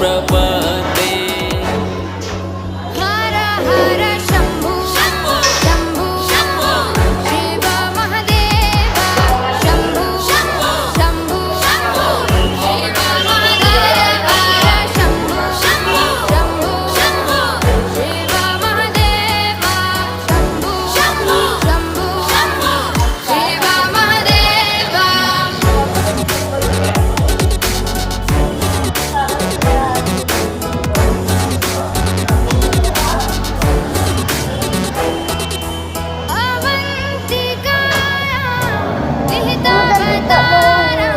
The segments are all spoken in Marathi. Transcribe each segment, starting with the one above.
प्रपद्ये। हर हर शंभू शंभू शंभू शिव महादेव शंभू शंभू शंभू शिव महादेव शंभू शंभू शंभू शिव महादेव शंभू शंभू शंभू शिव महादेव। अवंतिकाया विहितावतारं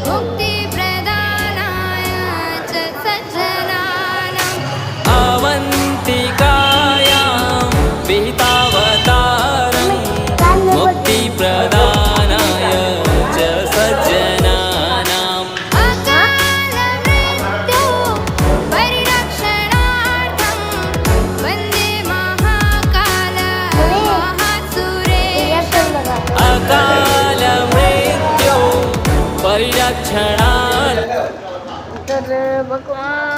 मुक्तिप्रदानाय च सज्जनानाम्। अवन्तिकायां विहितावतारं मुक्तिप्रदानाय च सज्जनानाम्। अकालमृत्यो परिरक्षणार्थं वन्दे महाकाल महासुरेशम्। अकालमृत्यो परिरक्षणार्थं तर भगवान